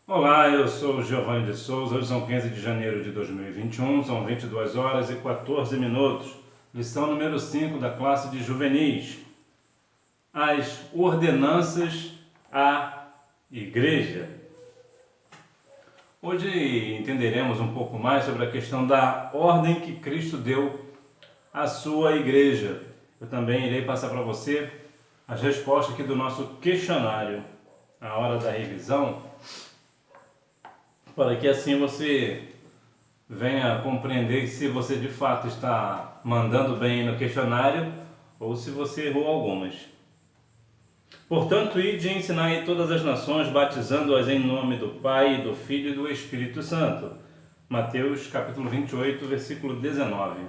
Olá, eu sou o Giovanni de Souza. Hoje são 15 de janeiro de 2021, são 22 horas e 14 minutos. Lição número 5 da classe de juvenis. As ordenanças à igreja. Hoje entenderemos um pouco mais sobre a questão da ordem que Cristo deu à sua igreja. Eu também irei passar para você as respostas aqui do nosso questionário, a hora da revisão, para que assim você venha compreender se você de fato está mandando bem no questionário ou se você errou algumas. Portanto, ide e ensinai todas as nações, batizando-as em nome do Pai, do Filho e do Espírito Santo. Mateus capítulo 28, versículo 19.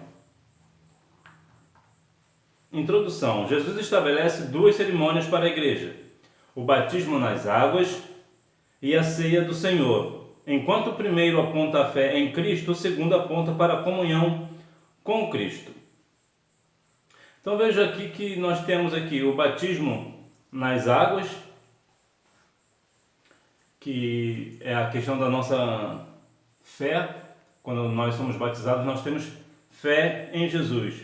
Introdução. Jesus estabelece duas cerimônias para a igreja: o batismo nas águas e a ceia do Senhor. Enquanto o primeiro aponta a fé em Cristo, o segundo aponta para a comunhão com Cristo. Então veja aqui que nós temos aqui o batismo nas águas, que é a questão da nossa fé. Quando nós somos batizados, nós temos fé em Jesus.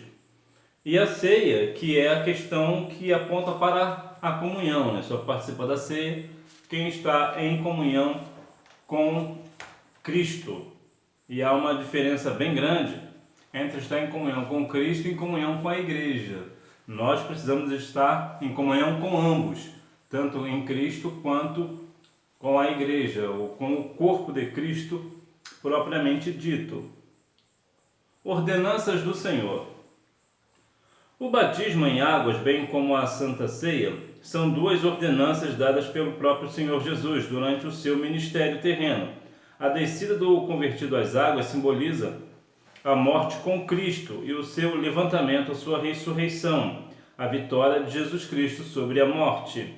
E a ceia, que é a questão que aponta para a comunhão, né? Só participa da ceia quem está em comunhão com Cristo. E há uma diferença bem grande entre estar em comunhão com Cristo e em comunhão com a igreja. Nós precisamos estar em comunhão com ambos, tanto em Cristo quanto com a igreja, ou com o corpo de Cristo propriamente dito. Ordenanças do Senhor. O batismo em águas, bem como a Santa Ceia, são duas ordenanças dadas pelo próprio Senhor Jesus durante o seu ministério terreno. A descida do convertido às águas simboliza a morte com Cristo e o seu levantamento, a sua ressurreição, a vitória de Jesus Cristo sobre a morte.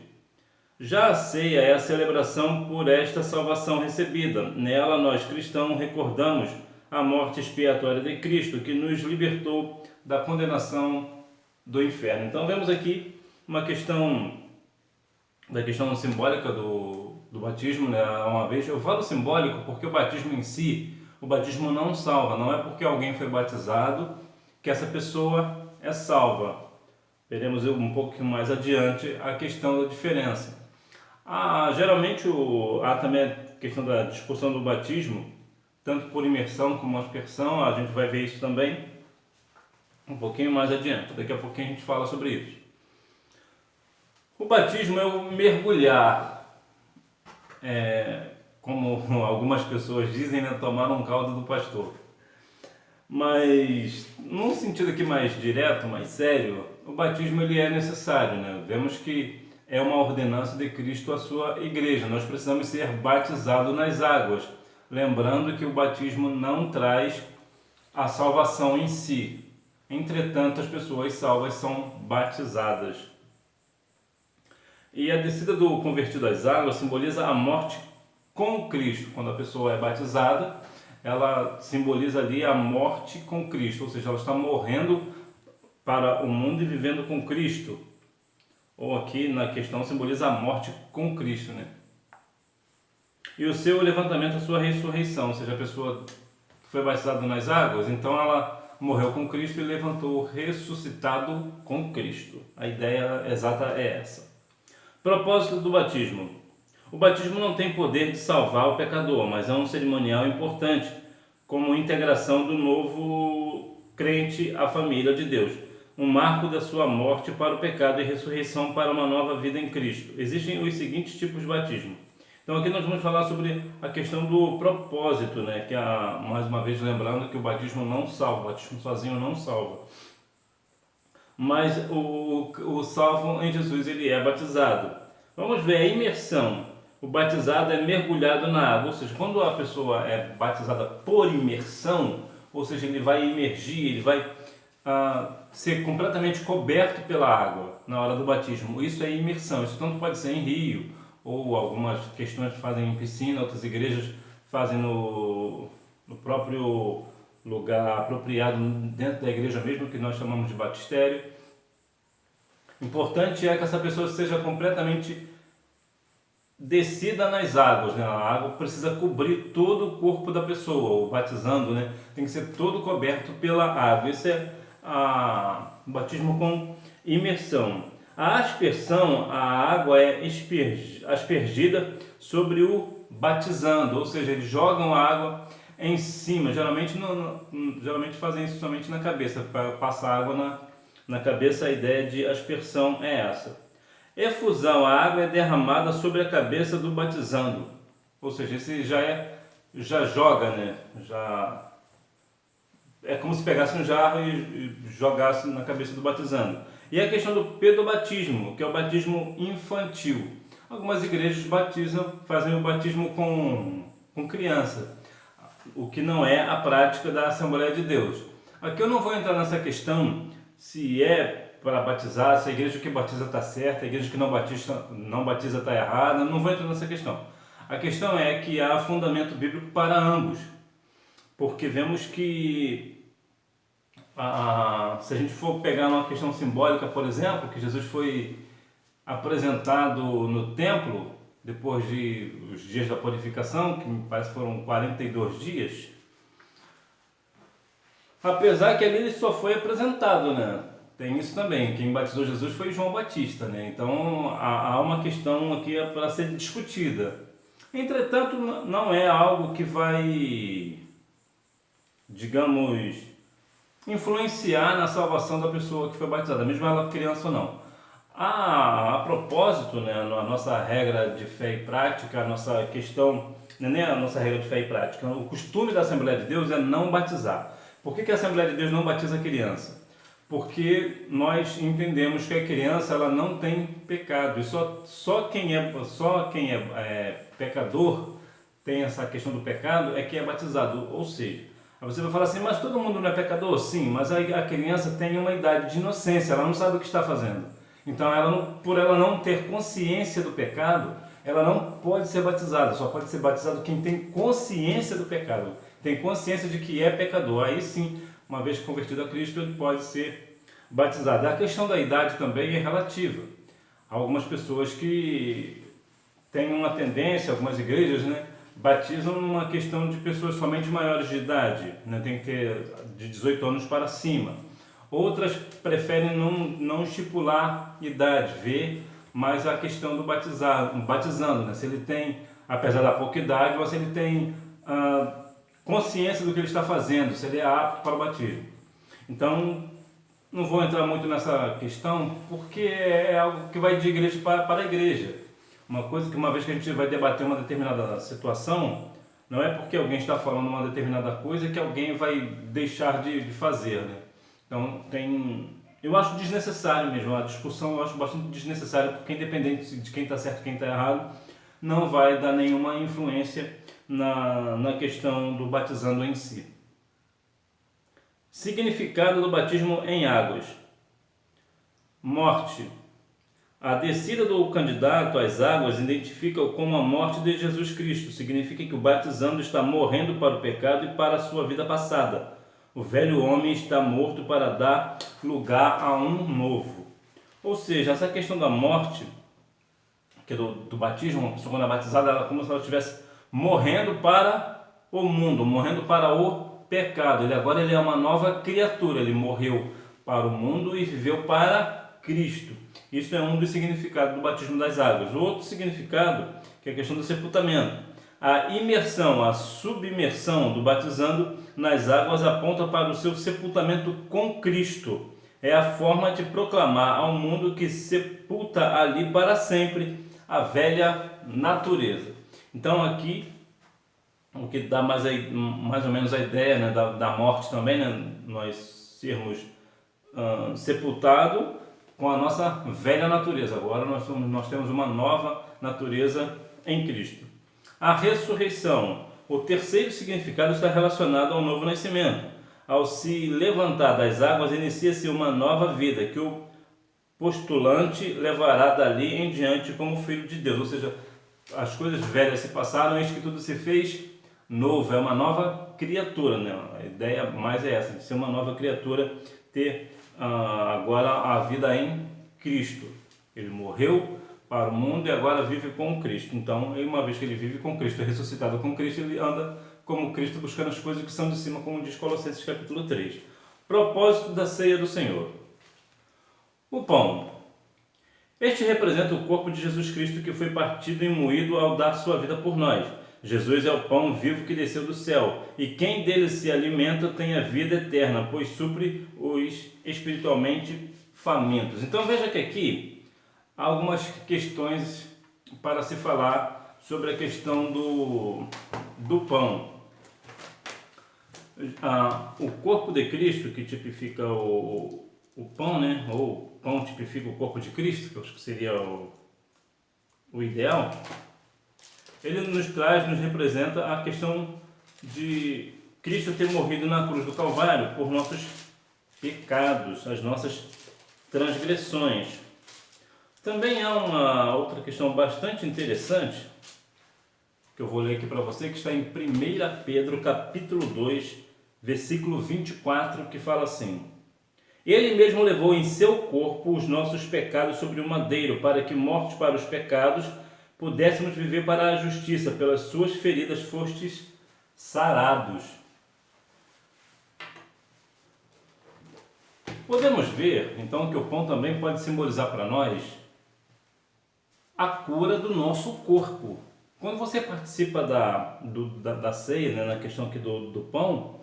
Já a ceia é a celebração por esta salvação recebida. Nela, nós cristãos recordamos a morte expiatória de Cristo, que nos libertou da condenação do inferno. Então vemos aqui uma questão da questão simbólica do batismo, né? Uma vez eu falo simbólico porque o batismo em si, o batismo não salva, não é porque alguém foi batizado que essa pessoa é salva. Veremos um pouco mais adiante a questão da diferença. Geralmente há também a questão da discussão do batismo, tanto por imersão como aspersão, a gente vai ver isso também um pouquinho mais adiante. Daqui a pouquinho a gente fala sobre isso. O batismo é o mergulhar, como algumas pessoas dizem, né, tomar um caldo do pastor. Mas, num sentido aqui mais direto, mais sério, o batismo ele é necessário, né? Vemos que é uma ordenança de Cristo à sua igreja. Nós precisamos ser batizados nas águas, lembrando que o batismo não traz a salvação em si. Entretanto, as pessoas salvas são batizadas. E a descida do convertido às águas simboliza a morte com Cristo. Quando a pessoa é batizada, ela simboliza ali a morte com Cristo, ou seja, ela está morrendo para o mundo e vivendo com Cristo. Ou aqui na questão simboliza a morte com Cristo, né? E o seu levantamento, a sua ressurreição, ou seja, a pessoa que foi batizada nas águas, então ela morreu com Cristo e levantou ressuscitado com Cristo. A ideia exata é essa. Propósito do batismo. O batismo não tem poder de salvar o pecador, mas é um cerimonial importante, como integração do novo crente à família de Deus, um marco da sua morte para o pecado e ressurreição para uma nova vida em Cristo. Existem os seguintes tipos de batismo. Então aqui nós vamos falar sobre a questão do propósito, né? Que mais uma vez lembrando que o batismo não salva, o batismo sozinho não salva. Mas o salvo em Jesus ele é batizado. Vamos ver a imersão. O batizado é mergulhado na água, ou seja, quando a pessoa é batizada por imersão, ou seja, ele vai imergir, ele vai ser completamente coberto pela água na hora do batismo. Isso é imersão. Isso tanto pode ser em rio, ou algumas questões fazem em piscina, outras igrejas fazem no próprio lugar apropriado dentro da igreja mesmo, que nós chamamos de batistério. Importante é que essa pessoa seja completamente descida nas águas, né? A água precisa cobrir todo o corpo da pessoa, o batizando, né? Tem que ser todo coberto pela água. Esse é o batismo com imersão. A aspersão, a água é aspergida sobre o batizando, ou seja, eles jogam a água em cima. Geralmente, geralmente fazem isso somente na cabeça, para passar água na cabeça. A ideia de aspersão é essa. Efusão, a água é derramada sobre a cabeça do batizando, ou seja, esse já joga, né? Já é como se pegasse um jarro e jogasse na cabeça do batizando. E a questão do pedobatismo, que é o batismo infantil. Algumas igrejas fazem o batismo com criança, o que não é a prática da Assembleia de Deus. Aqui eu não vou entrar nessa questão se é para batizar, se a igreja que batiza está certa, a igreja que não batiza está errada, não vou entrar nessa questão. A questão é que há fundamento bíblico para ambos, porque vemos que se a gente for pegar uma questão simbólica, por exemplo, que Jesus foi apresentado no templo depois os dias da purificação, que me parece que foram 42 dias, apesar que ali ele só foi apresentado, né? Tem isso também, quem batizou Jesus foi João Batista, né? Então há uma questão aqui para ser discutida. Entretanto, não é algo que vai, digamos, influenciar na salvação da pessoa que foi batizada, mesmo ela criança ou não. A propósito, né, a nossa regra de fé e prática, a nossa questão, não é nem a nossa regra de fé e prática, o costume da Assembleia de Deus é não batizar. Por que a Assembleia de Deus não batiza a criança? Porque nós entendemos que a criança ela não tem pecado, e só quem é pecador, tem essa questão do pecado, é que é batizado. Ou seja, você vai falar assim, mas todo mundo não é pecador? Sim, mas a criança tem uma idade de inocência, ela não sabe o que está fazendo. Então, por ela não ter consciência do pecado, ela não pode ser batizada. Só pode ser batizado quem tem consciência do pecado, tem consciência de que é pecador. Aí sim, uma vez convertido a Cristo, ele pode ser batizado. A questão da idade também é relativa. Há algumas pessoas que têm uma tendência, algumas igrejas, né, batizam uma questão de pessoas somente maiores de idade, né, tem que ter de 18 anos para cima. Outras preferem não estipular idade, ver mais a questão do batizando, né? Se ele tem, apesar da pouca idade, ou se ele tem consciência do que ele está fazendo, se ele é apto para o batismo. Então, não vou entrar muito nessa questão, porque é algo que vai de igreja para a igreja. Uma coisa que uma vez que a gente vai debater uma determinada situação, não é porque alguém está falando uma determinada coisa que alguém vai deixar de fazer, né? Então, eu acho desnecessário mesmo, a discussão eu acho bastante desnecessária, porque independente de quem está certo e quem está errado, não vai dar nenhuma influência na questão do batizando em si. Significado do batismo em águas. Morte. A descida do candidato às águas identifica-o como a morte de Jesus Cristo. Significa que o batizando está morrendo para o pecado e para a sua vida passada. O velho homem está morto para dar lugar a um novo. Ou seja, essa questão da morte, que é do batismo, uma pessoa quando é batizada, ela é como se ela estivesse morrendo para o mundo, morrendo para o pecado. Agora ele é uma nova criatura, ele morreu para o mundo e viveu para Cristo. Isso é um dos significados do batismo das águas. O outro significado, que é a questão do sepultamento. A imersão, a submersão do batizando nas águas aponta para o seu sepultamento com Cristo. É a forma de proclamar ao mundo que sepulta ali para sempre a velha natureza. Então aqui, o que dá mais ou menos a ideia, né, da morte também, né, nós sermos sepultados com a nossa velha natureza. Agora nós temos uma nova natureza em Cristo. A ressurreição. O terceiro significado está relacionado ao novo nascimento. Ao se levantar das águas, inicia-se uma nova vida, que o postulante levará dali em diante como filho de Deus. Ou seja, as coisas velhas se passaram, eis que tudo se fez novo. É uma nova criatura, né? A ideia mais é essa, de ser uma nova criatura, ter agora a vida em Cristo. Ele morreu para o mundo e agora vive com Cristo. Então, uma vez que ele vive com Cristo, é ressuscitado com Cristo, ele anda como Cristo buscando as coisas que são de cima, como diz Colossenses capítulo 3. Propósito da ceia do Senhor. O pão. Este representa o corpo de Jesus Cristo que foi partido e moído ao dar sua vida por nós. Jesus é o pão vivo que desceu do céu, e quem dele se alimenta tem a vida eterna, pois supre os espiritualmente famintos. Então veja que aqui há algumas questões para se falar sobre a questão do pão. O corpo de Cristo, que tipifica o pão, né? Ou pão tipifica o corpo de Cristo, que eu acho que seria o ideal. Ele nos representa a questão de Cristo ter morrido na cruz do Calvário por nossos pecados, as nossas transgressões. Também há uma outra questão bastante interessante, que eu vou ler aqui para você, que está em 1 Pedro capítulo 2, versículo 24, que fala assim: Ele mesmo levou em seu corpo os nossos pecados sobre o madeiro, para que, mortos para os pecados, pudéssemos viver para a justiça. Pelas suas feridas fostes sarados. Podemos ver, então, que o pão também pode simbolizar para nós a cura do nosso corpo. Quando você participa da ceia, né, na questão aqui do pão,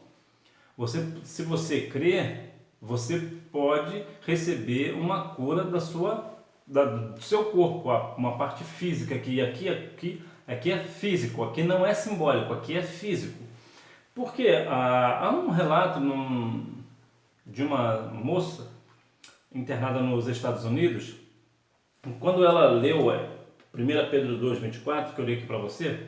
se você crê, você pode receber uma cura do seu corpo, uma parte física, que aqui é físico, aqui não é simbólico, aqui é físico. Porque há um relato de uma moça internada nos Estados Unidos, quando ela leu 1 Pedro 2, 24, que eu li aqui para você,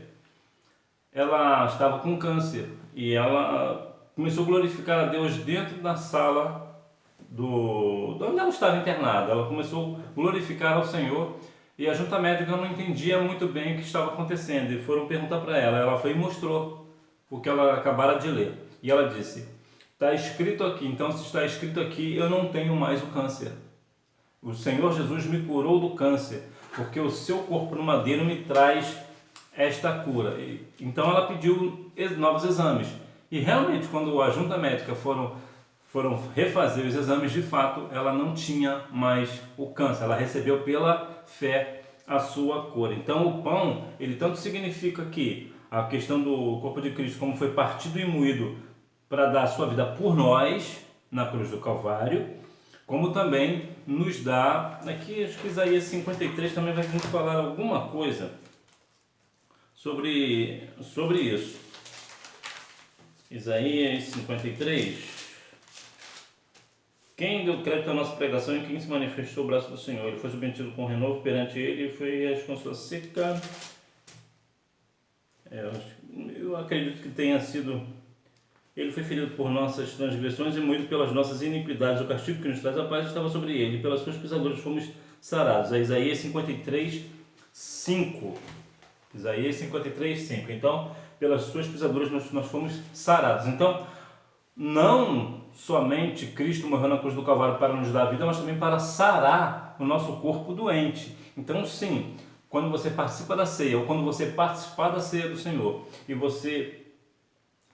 ela estava com câncer e ela começou a glorificar a Deus dentro da sala de onde ela estava internada. Ela começou a glorificar ao Senhor e a junta médica não entendia muito bem o que estava acontecendo e foram perguntar para ela. Ela foi e mostrou o que ela acabara de ler e ela disse: está escrito aqui, então se está escrito aqui, eu não tenho mais o câncer. O Senhor Jesus me curou do câncer, porque o seu corpo no madeiro me traz esta cura. Então ela pediu novos exames. E realmente, quando a junta médica foram refazer os exames, de fato, ela não tinha mais o câncer. Ela recebeu pela fé a sua cura. Então o pão, ele tanto significa que a questão do corpo de Cristo, como foi partido e moído para dar a sua vida por nós, na cruz do Calvário, como também nos dá, aqui acho que Isaías 53 também vai nos falar alguma coisa sobre isso. Isaías 53. Quem deu crédito à nossa pregação e quem se manifestou o braço do Senhor? Ele foi submetido com renovo perante ele e foi com sua seca. Eu acredito que tenha sido... Ele foi ferido por nossas transgressões e moído pelas nossas iniquidades. O castigo que nos traz a paz estava sobre ele, e pelas suas pisaduras fomos sarados. É Isaías 53, 5. Isaías 53, 5. Então, pelas suas pisaduras nós fomos sarados. Então, não somente Cristo morreu na cruz do Calvário para nos dar vida, mas também para sarar o nosso corpo doente. Então, sim, quando você participa da ceia, ou quando você participar da ceia do Senhor, e você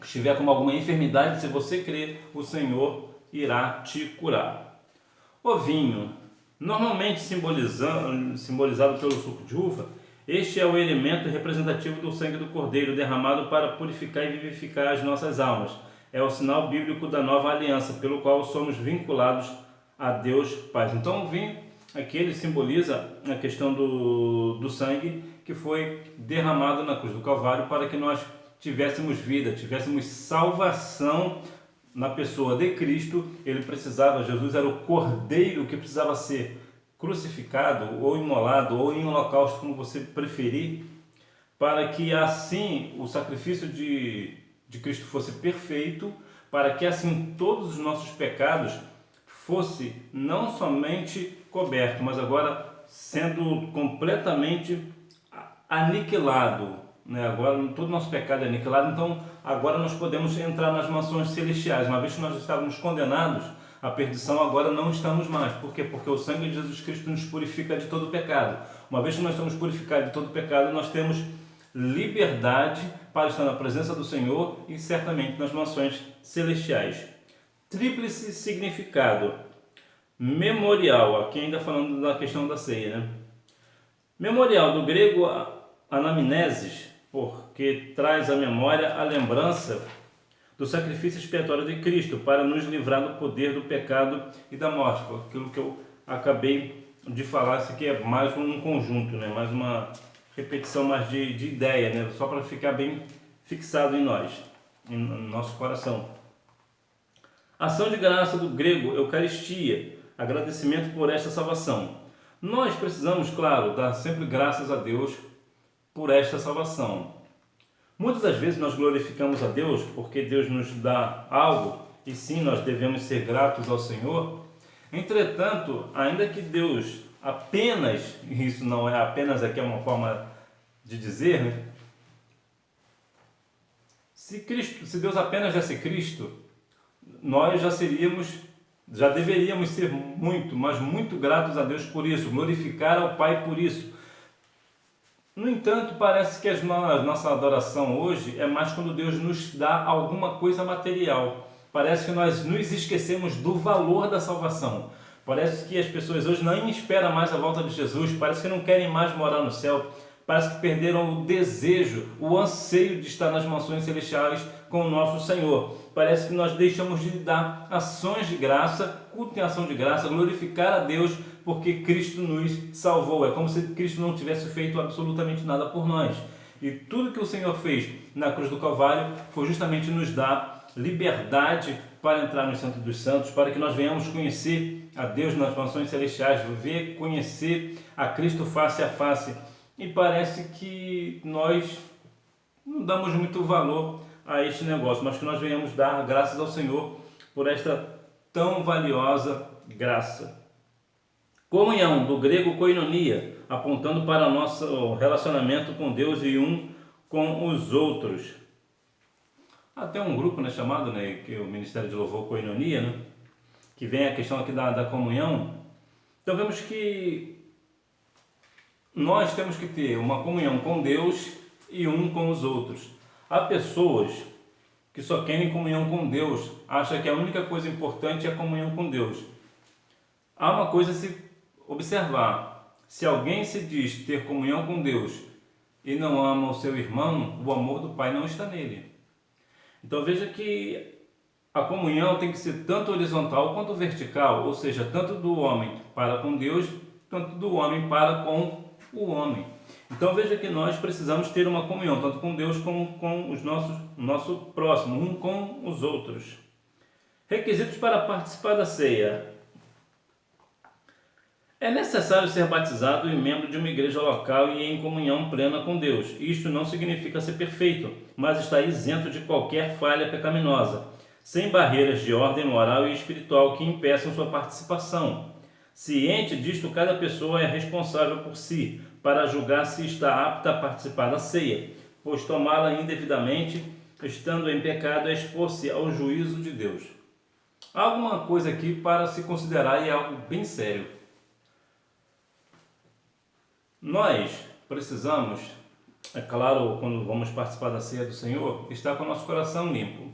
estiver com alguma enfermidade, se você crer, o Senhor irá te curar. O vinho, normalmente simbolizado pelo suco de uva, este é o elemento representativo do sangue do Cordeiro derramado para purificar e vivificar as nossas almas. É o sinal bíblico da nova aliança, pelo qual somos vinculados a Deus Pai. Então o vinho aqui ele simboliza a questão do sangue que foi derramado na cruz do Calvário para que nós tivéssemos vida, tivéssemos salvação na pessoa de Cristo. Jesus era o Cordeiro que precisava ser crucificado ou imolado ou em holocausto, como você preferir, para que assim o sacrifício de Cristo fosse perfeito, para que assim todos os nossos pecados fosse não somente coberto, mas agora sendo completamente aniquilado. Agora todo o nosso pecado é aniquilado, então agora nós podemos entrar nas mansões celestiais. Uma vez que nós estávamos condenados à perdição, agora não estamos mais. Por quê? Porque o sangue de Jesus Cristo nos purifica de todo o pecado. Uma vez que nós somos purificados de todo pecado, nós temos liberdade para estar na presença do Senhor e certamente nas mansões celestiais. Tríplice significado. Memorial, aqui ainda falando da questão da ceia, né? Memorial, do grego anamnesis, porque traz à memória a lembrança do sacrifício expiatório de Cristo para nos livrar do poder do pecado e da morte. Foi aquilo que eu acabei de falar. Isso aqui é mais um conjunto, né? Mais uma repetição mais de ideia, né? Só para ficar bem fixado em nós, no nosso coração. Ação de graça, do grego Eucaristia, agradecimento por esta salvação. Nós precisamos, claro, dar sempre graças a Deus por esta salvação. Muitas das vezes nós glorificamos a Deus porque Deus nos dá algo, e sim, nós devemos ser gratos ao Senhor. Entretanto, ainda que Deus apenas, isso não é apenas aqui, é uma forma de dizer, né? Se Deus apenas desse Cristo, nós já deveríamos ser muito, mas muito gratos a Deus por isso, glorificar ao Pai por isso. No entanto, parece que a nossa adoração hoje é mais quando Deus nos dá alguma coisa material. Parece que nós nos esquecemos do valor da salvação. Parece que as pessoas hoje não esperam mais a volta de Jesus, parece que não querem mais morar no céu, parece que perderam o desejo, o anseio de estar nas mansões celestiais com o nosso Senhor. Parece que nós deixamos de dar ações de graça, culto em ação de graça, glorificar a Deus porque Cristo nos salvou. É como se Cristo não tivesse feito absolutamente nada por nós. E tudo que o Senhor fez na cruz do Calvário foi justamente nos dar liberdade para entrar no Santo dos Santos, para que nós venhamos conhecer a Deus nas mansões celestiais, conhecer a Cristo face a face. E parece que nós não damos muito valor a este negócio, mas que nós venhamos dar graças ao Senhor por esta tão valiosa graça. Comunhão, do grego koinonia, apontando para o nosso relacionamento com Deus e um com os outros. Até um grupo, né, chamado, né, que o Ministério de Louvor Koinonia, né, que vem a questão aqui da comunhão. Então vemos que nós temos que ter uma comunhão com Deus e um com os outros. Há pessoas que só querem comunhão com Deus, acham que a única coisa importante é a comunhão com Deus. Há uma coisa a se observar: se alguém se diz ter comunhão com Deus e não ama o seu irmão, o amor do Pai não está nele. Então veja que a comunhão tem que ser tanto horizontal quanto vertical, ou seja, tanto do homem para com Deus, tanto do homem para com o homem. Então veja que nós precisamos ter uma comunhão, tanto com Deus como com o nosso próximo, um com os outros. Requisitos para participar da ceia. É necessário ser batizado e membro de uma igreja local e em comunhão plena com Deus. Isto não significa ser perfeito, mas está isento de qualquer falha pecaminosa, sem barreiras de ordem moral e espiritual que impeçam sua participação. Ciente disto, cada pessoa é responsável por si, para julgar se está apta a participar da ceia, pois tomá-la indevidamente, estando em pecado, é expor-se ao juízo de Deus. Há alguma coisa aqui para se considerar e é algo bem sério. Nós precisamos, é claro, quando vamos participar da ceia do Senhor, estar com o nosso coração limpo.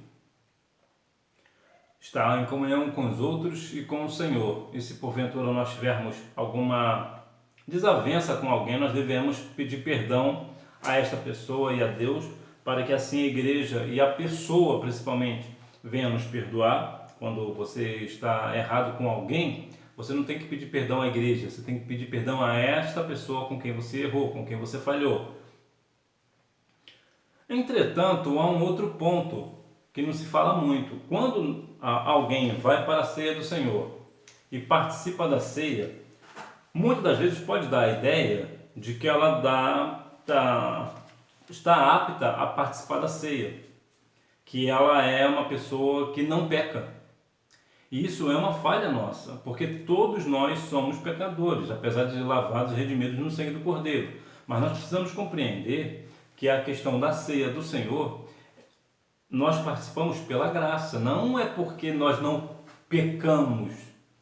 Estar em comunhão com os outros e com o Senhor. E se porventura nós tivermos alguma desavença com alguém, nós devemos pedir perdão a esta pessoa e a Deus, para que assim a igreja e a pessoa principalmente venha nos perdoar. Quando você está errado com alguém, você não tem que pedir perdão à igreja, você tem que pedir perdão a esta pessoa com quem você errou, com quem você falhou. Entretanto, há um outro ponto que não se fala muito. Quando alguém vai para a ceia do Senhor e participa da ceia, muitas das vezes pode dar a ideia de que ela está apta a participar da ceia, que ela é uma pessoa que não peca. E isso é uma falha nossa, porque todos nós somos pecadores, apesar de lavados e redimidos no sangue do Cordeiro. Mas nós precisamos compreender que a questão da ceia do Senhor, nós participamos pela graça. Não é porque nós não pecamos,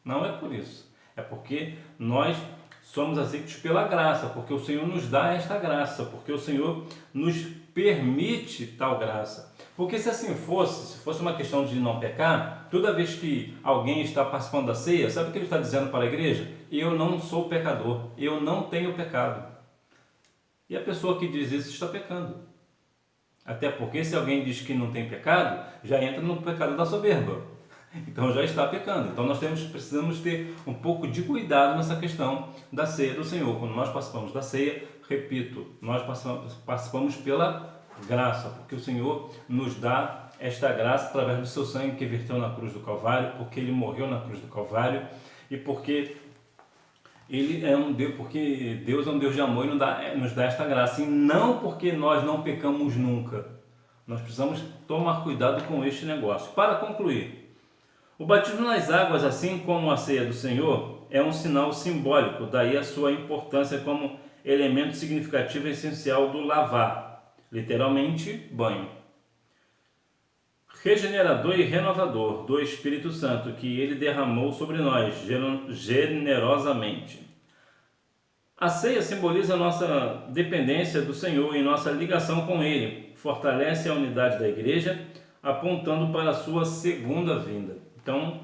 não é por isso. É porque nós somos aceitos pela graça, porque o Senhor nos dá esta graça, porque o Senhor nos permite tal graça. Porque se assim fosse, se fosse uma questão de não pecar, toda vez que alguém está participando da ceia, sabe o que ele está dizendo para a igreja? Eu não sou pecador, eu não tenho pecado. E a pessoa que diz isso está pecando. Até porque se alguém diz que não tem pecado, já entra no pecado da soberba. Então já está pecando. Então nós precisamos ter um pouco de cuidado nessa questão da ceia do Senhor. Quando nós participamos da ceia, repito, nós participamos pela graça, porque o Senhor nos dá esta graça através do seu sangue que verteu na cruz do Calvário, porque Ele morreu na cruz do Calvário e porque Ele é um Deus, porque Deus é um Deus de amor e nos dá esta graça, e não porque nós não pecamos nunca. Nós precisamos tomar cuidado com este negócio. Para concluir, o batismo nas águas, assim como a ceia do Senhor, é um sinal simbólico, daí a sua importância como elemento significativo e essencial do lavar, literalmente banho. Regenerador e renovador do Espírito Santo, que Ele derramou sobre nós generosamente. A ceia simboliza a nossa dependência do Senhor e nossa ligação com Ele, fortalece a unidade da igreja, apontando para a sua segunda vinda. Então,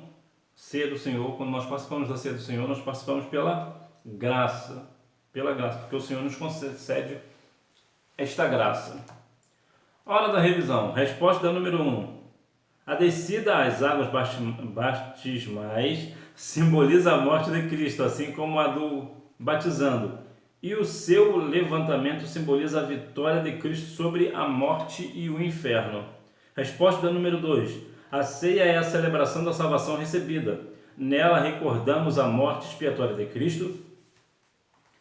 ceia do Senhor, quando nós participamos da ceia do Senhor, nós participamos pela graça, porque o Senhor nos concede esta graça. Hora da revisão. Resposta número 1. A descida às águas batismais simboliza a morte de Cristo, assim como a do batizando. E o seu levantamento simboliza a vitória de Cristo sobre a morte e o inferno. Resposta número 2. A ceia é a celebração da salvação recebida. Nela recordamos a morte expiatória de Cristo,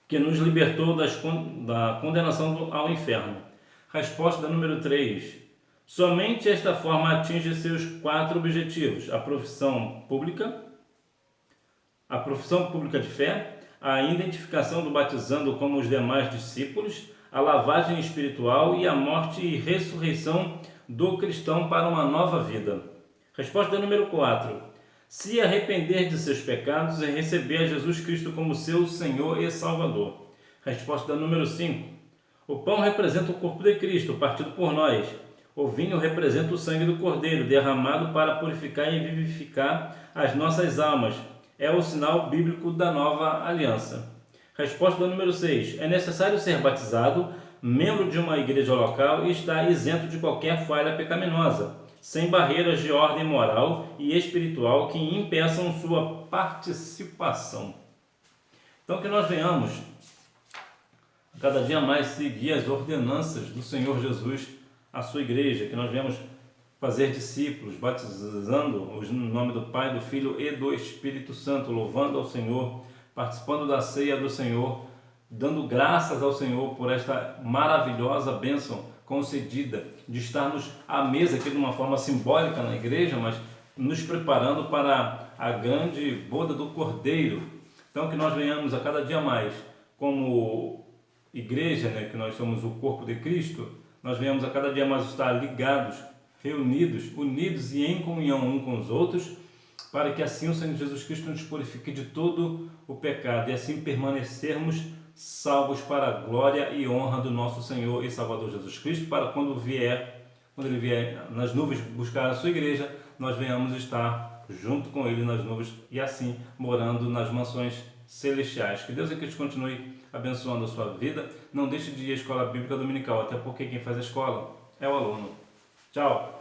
que nos libertou da condenação ao inferno. Resposta número 3. Somente esta forma atinge seus 4 objetivos: a profissão pública de fé, a identificação do batizando como os demais discípulos, a lavagem espiritual e a morte e ressurreição do cristão para uma nova vida. Resposta número 4. Se arrepender de seus pecados e receber a Jesus Cristo como seu Senhor e Salvador. Resposta número 5. O pão representa o corpo de Cristo, partido por nós. O vinho representa o sangue do Cordeiro, derramado para purificar e vivificar as nossas almas. É o sinal bíblico da nova aliança. Resposta número 6. É necessário ser batizado, membro de uma igreja local e estar isento de qualquer falha pecaminosa, sem barreiras de ordem moral e espiritual que impeçam sua participação. Então que nós venhamos cada dia mais seguir as ordenanças do Senhor Jesus à sua igreja, que nós venhamos fazer discípulos, batizando-os no nome do Pai, do Filho e do Espírito Santo, louvando ao Senhor, participando da ceia do Senhor, dando graças ao Senhor por esta maravilhosa bênção concedida de estarmos à mesa aqui de uma forma simbólica na igreja, mas nos preparando para a grande boda do Cordeiro. Então que nós venhamos a cada dia mais, como igreja, que nós somos o corpo de Cristo, nós venhamos a cada dia mais estar ligados, reunidos, unidos e em comunhão um com os outros, para que assim o Senhor Jesus Cristo nos purifique de todo o pecado e assim permanecermos salvos para a glória e honra do nosso Senhor e Salvador Jesus Cristo, para quando Ele vier nas nuvens buscar a sua igreja, nós venhamos estar junto com Ele nas nuvens e assim morando nas mansões celestiais. Que Deus em Cristo continue abençoando a sua vida. Não deixe de ir à escola bíblica dominical, até porque quem faz a escola é o aluno. Tchau!